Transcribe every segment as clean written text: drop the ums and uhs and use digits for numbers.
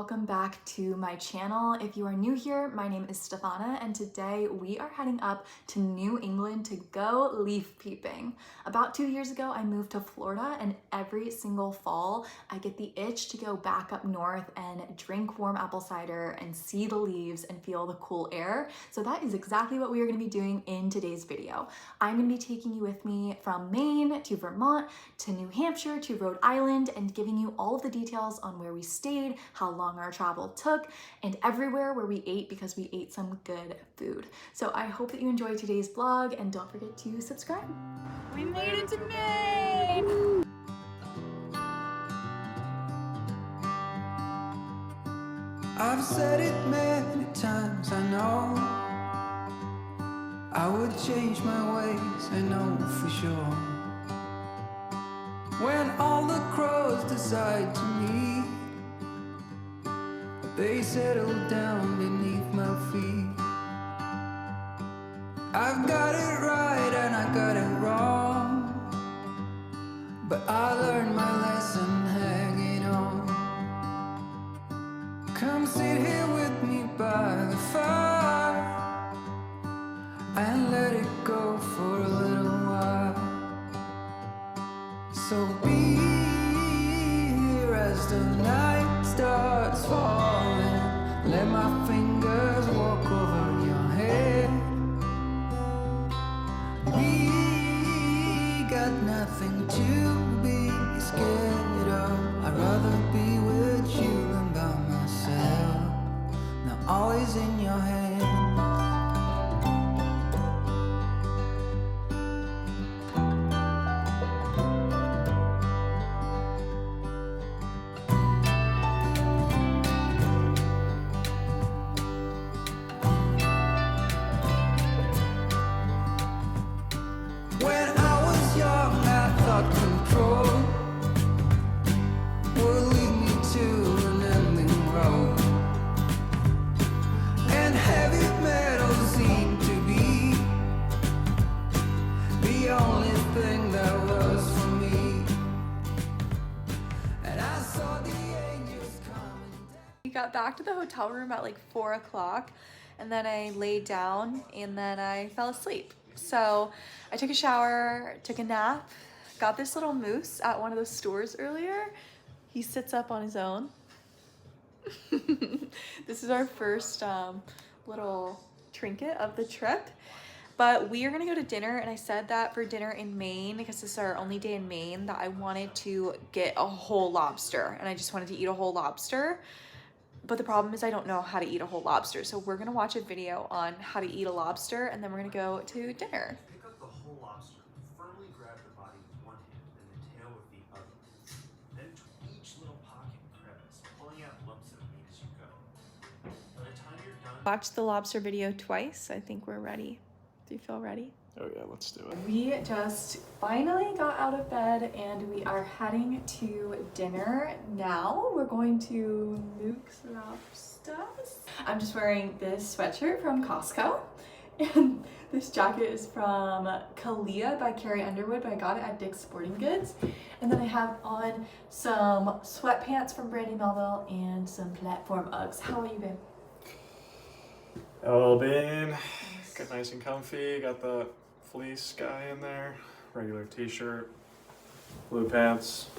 welcome back to my channel. If you are new here, my name is Stefana and today we are heading up to New England to go leaf peeping. About 2 years ago, I moved to Florida and every single fall I get the itch to go back up north and drink warm apple cider and see the leaves and feel the cool air. So that is exactly what we are going to be doing in today's video. I'm going to be taking you with me from Maine to Vermont to New Hampshire to Rhode Island and giving you all of the details on where we stayed, how long our travel took, and everywhere where we ate because we ate some good food. So I hope that you enjoyed today's vlog and don't forget to subscribe. We made it to Maine! I've said it many times, I know I would change my ways, I know for sure. When all the crows decide to meet, they settle down beneath my feet. I've got it right and I got it wrong, but I learned my lesson hanging on. Come sit here with me by the fire and let it go for a little while. So be here as the night starts falling. Let my fingers walk over your head. We got nothing to be scared of. I'd rather be with you than by myself. Now all is in your hands. We got back to the hotel room at like 4 o'clock and then I laid down and then I fell asleep. So I took a shower, took a nap, got this little moose at one of the stores earlier. He sits up on his own. This is our first little trinket of the trip. But we are gonna go to dinner, and I said that for dinner in Maine, because this is our only day in Maine, that I wanted to get a whole lobster, and I just wanted to eat a whole lobster. But the problem is I don't know how to eat a whole lobster, so we're gonna watch a video on how to eat a lobster, and then we're gonna go to dinner. Pick up the whole lobster, firmly grab the body with one hand and the tail with the other. Then each little pocket and crevice, pulling out lumps of meat as you go. By the time you're done, Watch the lobster video twice. I think we're ready. Do you feel ready? Oh yeah, let's do it. We just finally got out of bed and we are heading to dinner now. We're going to Luke's Lobsters. I'm just wearing this sweatshirt from Costco and this jacket is from Kalia by Carrie Underwood, but I got it at Dick's Sporting Goods. And then I have on some sweatpants from Brandy Melville and some platform Uggs. How are you, babe? Oh, babe. Got nice and comfy. Got the fleece guy in there. Regular t-shirt. Blue pants.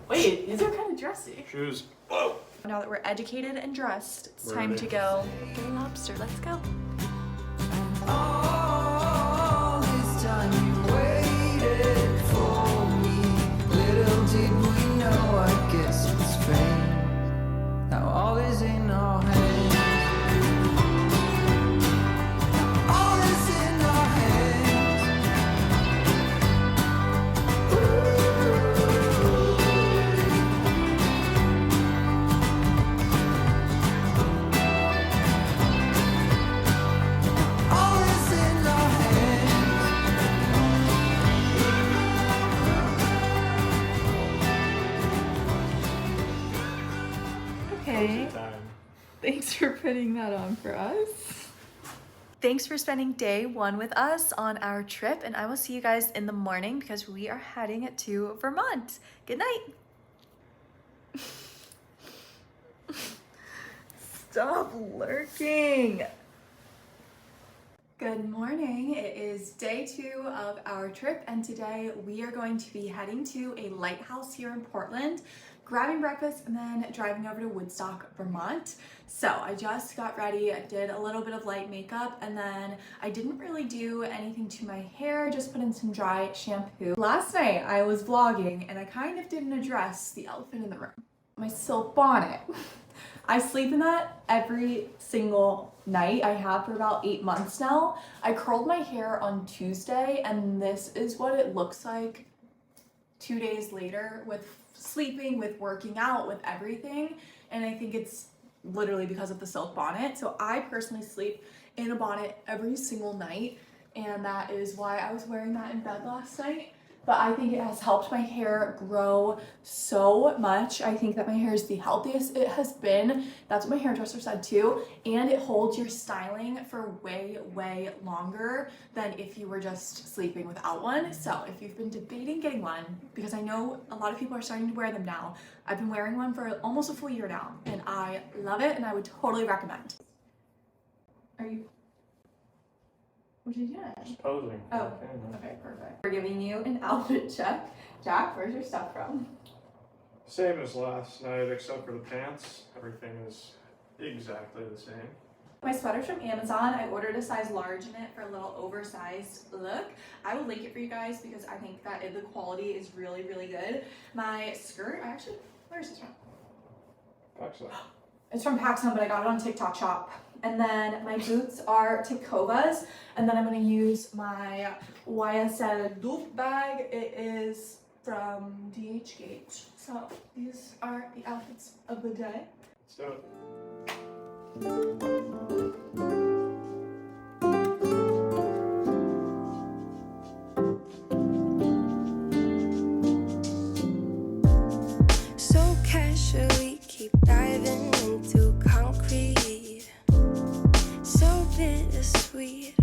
Wait, these are kind of dressy. Shoes. Whoa! Now that we're educated and dressed, it's We're time ready. to go get a lobster. Let's go. All this time you waited for me. Little did we know, I guess it's fate. Now all is in our hands. All is in our hands. All is in our hands. Okay. Cozy time. Thanks for putting that on for us. Thanks for spending day one with us on our trip, and I will see you guys in the morning because we are heading to Vermont. Good night. Stop lurking. Good morning. It is day 2 of our trip, and today we are going to be heading to a lighthouse here in Portland, grabbing breakfast, and then driving over to Woodstock, Vermont. So I just got ready. I did a little bit of light makeup, and then I didn't really do anything to my hair, just put in some dry shampoo. Last night I was vlogging and I kind of didn't address the elephant in the room. My silk bonnet. I sleep in that every single night. I have for about 8 months now. I curled my hair on Tuesday, and this is what it looks like 2 days later with sleeping, with working out, with everything. And I think it's literally because of the silk bonnet. So I personally sleep in a bonnet every single night, and that is why I was wearing that in bed last night. But I think it has helped my hair grow so much. I think that my hair is the healthiest it has been. That's what my hairdresser said too. And it holds your styling for way, way longer than if you were just sleeping without one. So if you've been debating getting one, because I know a lot of people are starting to wear them now, I've been wearing one for almost a full year now, and I love it, and I would totally recommend. Are you? What are you doing? Just posing. Oh, okay, perfect. We're giving you an outfit check. Jack, where's your stuff from? Same as last night, except for the pants. Everything is exactly the same. My sweater's from Amazon. I ordered a size large in it for a little oversized look. I will link it for you guys because I think that the quality is really, really good. My skirt, where's this from? Paxson. It's from Paxson, but I got it on TikTok Shop. And then my boots are Tecovas, and then I'm gonna use my YSL dupe bag. It is from DHgate. So these are the outfits of the day. Let's do it. So casually keep diving into concrete. So bittersweet,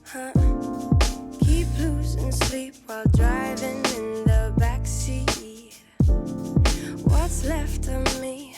huh? Keep losing sleep while driving in the backseat. What's left of me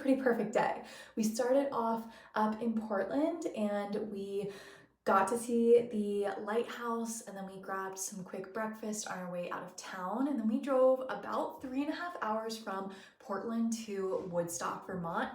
pretty perfect day. We started off up in Portland and we got to see the lighthouse, and then we grabbed some quick breakfast on our way out of town, and then we drove about 3.5 hours from Portland to Woodstock, Vermont.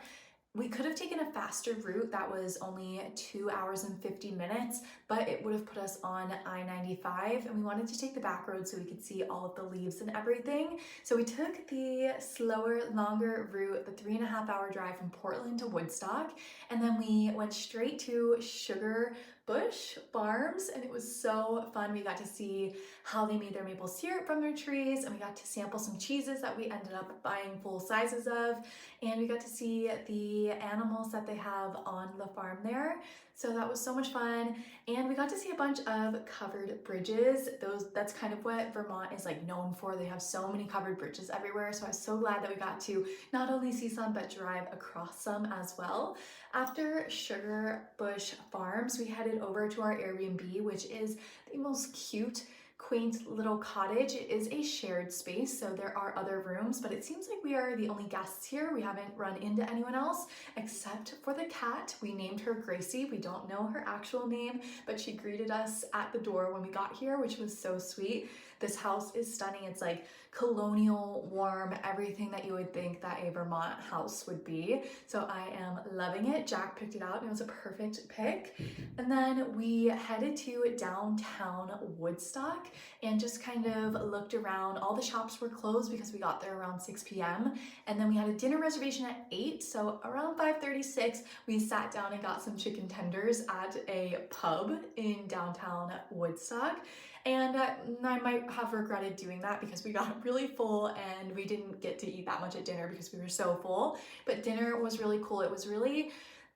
We could have taken a faster route that was only 2 hours and 50 minutes, but it would have put us on I-95, and we wanted to take the back road so we could see all of the leaves and everything. So we took the slower, longer route, the 3.5 hour drive from Portland to Woodstock, and then we went straight to Sugar Bush Farms, and it was so fun. We got to see how they made their maple syrup from their trees, and we got to sample some cheeses that we ended up buying full sizes of, and we got to see the animals that they have on the farm there. So that was so much fun, and we got to see a bunch of covered bridges. That's kind of what Vermont is like known for. They have so many covered bridges everywhere, so I was so glad that we got to not only see some but drive across some as well. After Sugar Bush Farms, we headed over to our Airbnb, which is the most cute, quaint little cottage. It is a shared space, so there are other rooms, but it seems like we are the only guests here. We haven't run into anyone else except for the cat. We named her Gracie. We don't know her actual name, but she greeted us at the door when we got here, which was so sweet. This house is stunning. It's like colonial, warm, everything that you would think that a Vermont house would be. So I am loving it. Jack picked it out and it was a perfect pick. And then we headed to downtown Woodstock and just kind of looked around. All the shops were closed because we got there around 6 p.m. And then we had a dinner reservation at 8. So around 5:36, we sat down and got some chicken tenders at a pub in downtown Woodstock. And I might have regretted doing that because we got really full and we didn't get to eat that much at dinner because we were so full. But dinner was really cool. It was really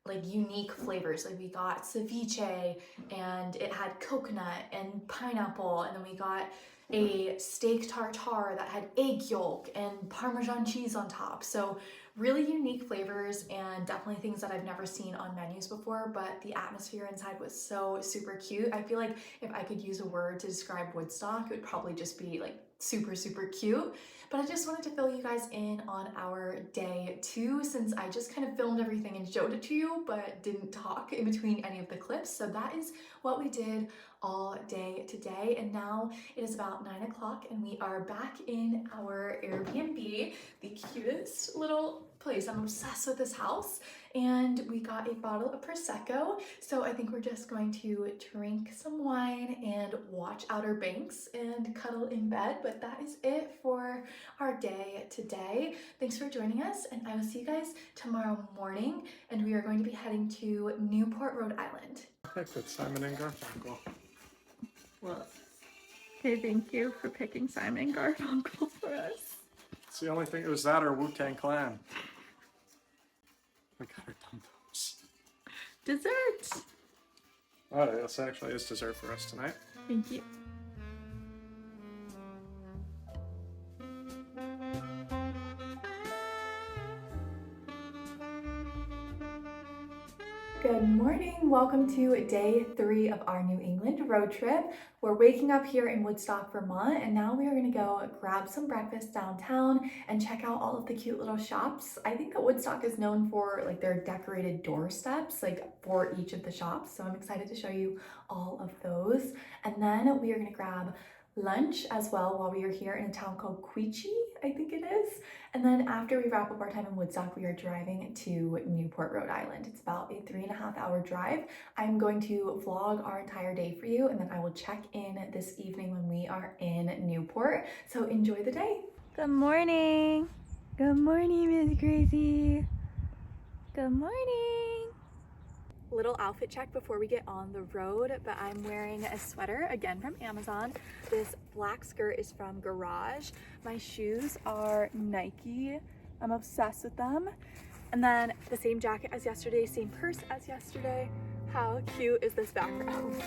like unique flavors. Like we got ceviche and it had coconut and pineapple, and then we got a steak tartare that had egg yolk and Parmesan cheese on top. So really unique flavors and definitely things that I've never seen on menus before, but the atmosphere inside was so super cute. I feel like if I could use a word to describe Woodstock, it would probably just be like super, super cute. But I just wanted to fill you guys in on our day 2 since I just kind of filmed everything and showed it to you, but didn't talk in between any of the clips. So that is what we did all day today. And now it is about 9 o'clock and we are back in our Airbnb, the cutest little place. I'm obsessed with this house. And we got a bottle of Prosecco. So I think we're just going to drink some wine and watch Outer Banks and cuddle in bed. But that is it for our day today. Thanks for joining us, and I will see you guys tomorrow morning. And we are going to be heading to Newport, Rhode Island. Pick with Simon and Garfunkel. What? Okay, thank you for picking Simon and Garfunkel for us. It's the only thing. It was that or Wu-Tang Clan. We got our dum-dums. Dessert! Oh, this actually is dessert for us tonight. Thank you. Good morning. Welcome to day 3 of our New England road trip. We're waking up here in Woodstock, Vermont, and now we are going to go grab some breakfast downtown and check out all of the cute little shops. I think that Woodstock is known for like their decorated doorsteps, like for each of the shops. So I'm excited to show you all of those. And then we are going to grab lunch as well while we are here in a town called Queechee, I think it is. And then after we wrap up our time in Woodstock, we are driving to Newport, Rhode Island. It's about a 3.5 hour drive. I'm going to vlog our entire day for you, and then I will check in this evening when we are in Newport. So enjoy the day. Good morning. Good morning, Miss Gracie. Good morning. Little outfit check before we get on the road, but I'm wearing a sweater, again from Amazon. This black skirt is from Garage. My shoes are Nike. I'm obsessed with them. And then the same jacket as yesterday, same purse as yesterday. How cute is this background?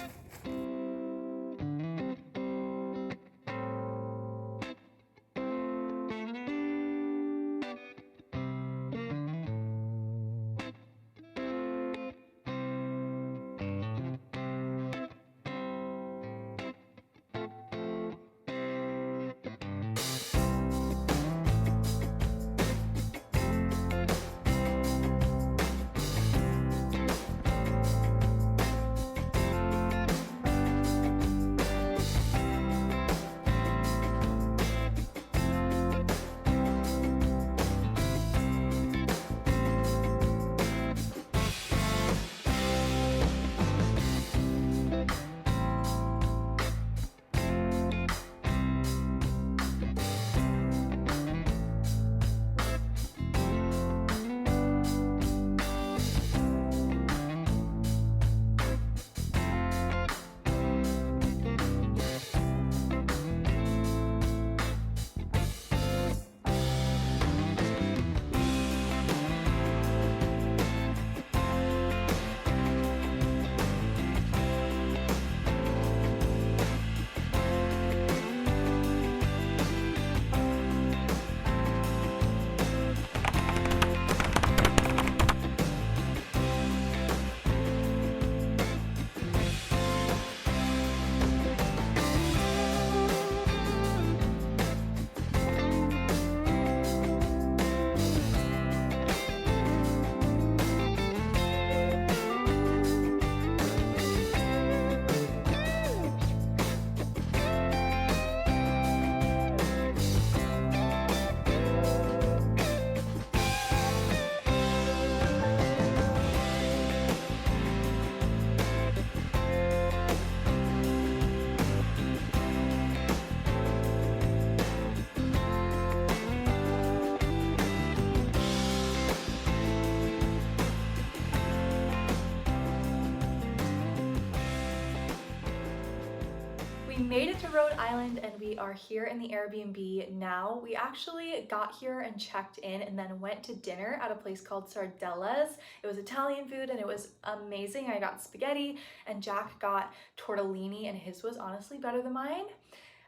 We made it to Rhode Island and we are here in the Airbnb now. We actually got here and checked in and then went to dinner at a place called Sardella's. It was Italian food and it was amazing. I got spaghetti and Jack got tortellini and his was honestly better than mine.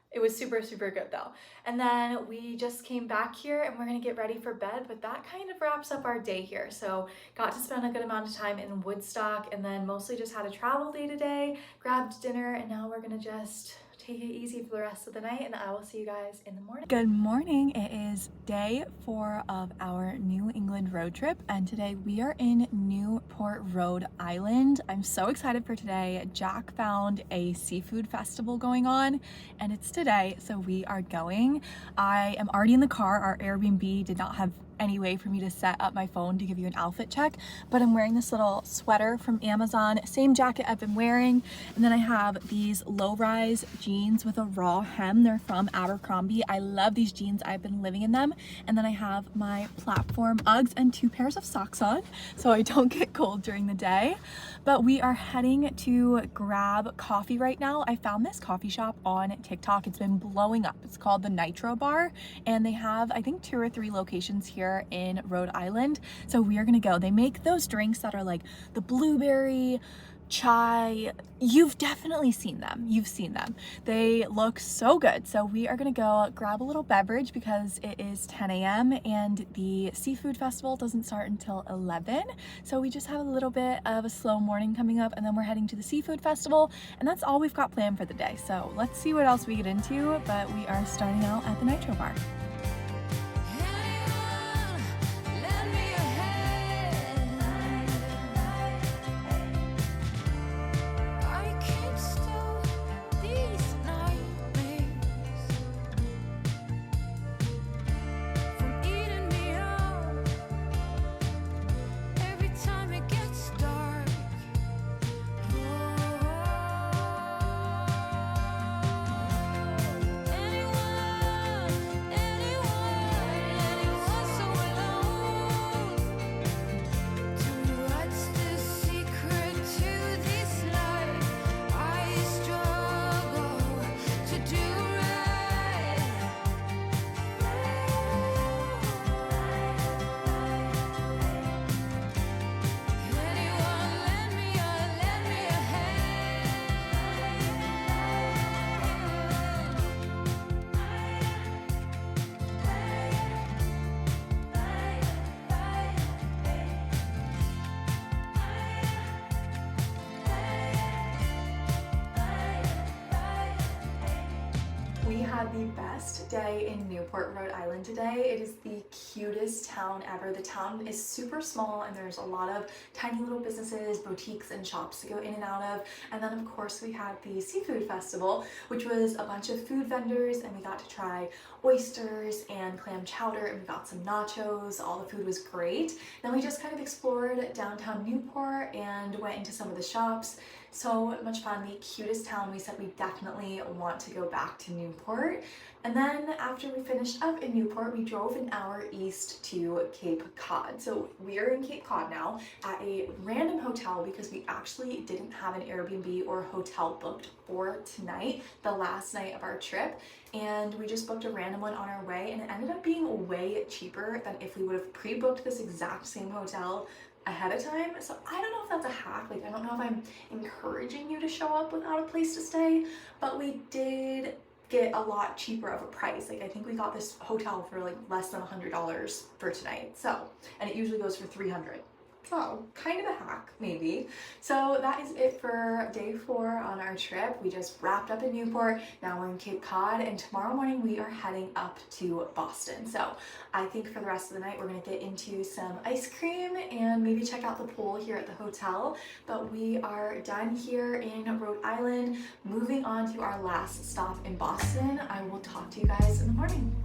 It was super, super good though. And then we just came back here and we're gonna get ready for bed, but that kind of wraps up our day here. So got to spend a good amount of time in Woodstock and then mostly just had a travel day today, grabbed dinner, and now we're gonna just take it easy for the rest of the night and I will see you guys in the morning. Good morning. It is day 4 of our New England road trip and today we are in Newport, Rhode Island. I'm so excited for today. Jack found a seafood festival going on and it's today, so we are going. I am already in the car. Our Airbnb did not have any way for me to set up my phone to give you an outfit check, but I'm wearing this little sweater from Amazon, same jacket I've been wearing, and then I have these low-rise jeans with a raw hem. They're from Abercrombie. I love these jeans. I've been living in them. And then I have my platform Uggs and 2 pairs of socks on so I don't get cold during the day. But we are heading to grab coffee right now. I found this coffee shop on TikTok. It's been blowing up. It's called the Nitro Bar and they have I think 2 or 3 locations here in Rhode Island. So we are gonna go. They make those drinks that are like the blueberry chai. You've definitely seen them. You've seen them. They look so good. So we are gonna go grab a little beverage because it is 10 a.m. and the seafood festival doesn't start until 11. So we just have a little bit of a slow morning coming up and then we're heading to the seafood festival and that's all we've got planned for the day. So let's see what else we get into, but we are starting out at the Nitro Bar. We had the best day in Newport, Rhode Island today. It is the cutest town ever. The town is super small and there's a lot of tiny little businesses, boutiques, and shops to go in and out of. And then of course we had the seafood festival, which was a bunch of food vendors and we got to try oysters and clam chowder and we got some nachos. All the food was great. Then we just kind of explored downtown Newport and went into some of the shops. So much fun. The cutest town. We said we definitely want to go back to Newport. And then after we finished up in Newport, we drove an hour east to Cape Cod. So we are in Cape Cod now at a random hotel because we actually didn't have an Airbnb or hotel booked for tonight, the last night of our trip. And we just booked a random one on our way and it ended up being way cheaper than if we would have pre-booked this exact same hotel ahead of time. So I don't know if that's a hack. Like, I don't know if I'm encouraging you to show up without a place to stay, but we did get a lot cheaper of a price. Like, I think we got this hotel for like less than $100 for tonight. So, and it usually goes for $300. So kind of a hack, maybe. So that is it for day 4 on our trip. We just wrapped up in Newport. Now we're in Cape Cod and tomorrow morning we are heading up to Boston. So I think for the rest of the night, we're gonna get into some ice cream and maybe check out the pool here at the hotel. But we are done here in Rhode Island, moving on to our last stop in Boston. I will talk to you guys in the morning.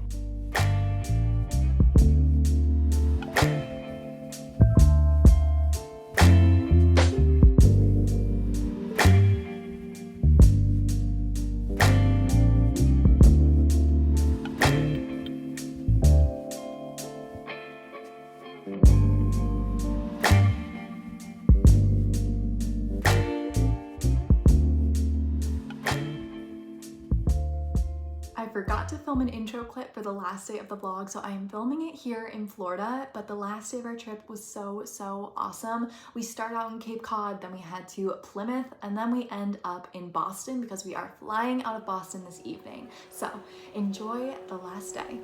I forgot to film an intro clip for the last day of the vlog, so I am filming it here in Florida, but the last day of our trip was so awesome. We start out in Cape Cod, then we head to Plymouth, and then we end up in Boston because we are flying out of Boston this evening. So enjoy the last day.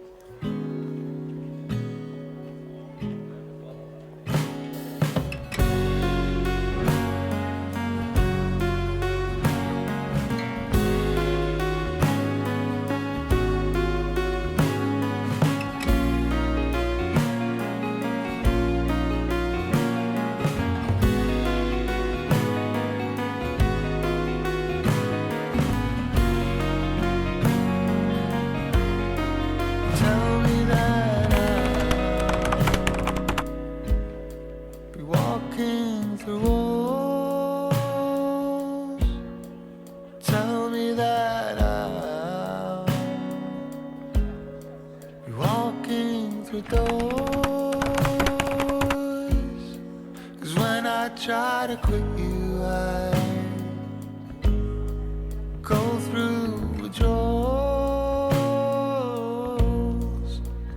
Tell me that I'll be walking through walls. Tell me that I'll be walking through doors. 'Cause when I try to quit you, I go through withdrawals.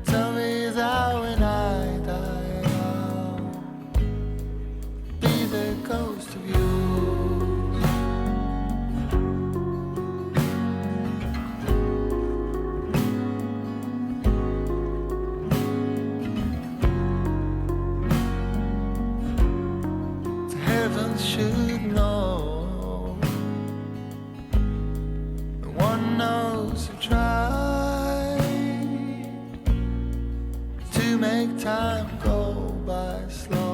Tell me that when I die, I'll be the ghost of you. The heavens should know. The one knows to try to make time go by slow.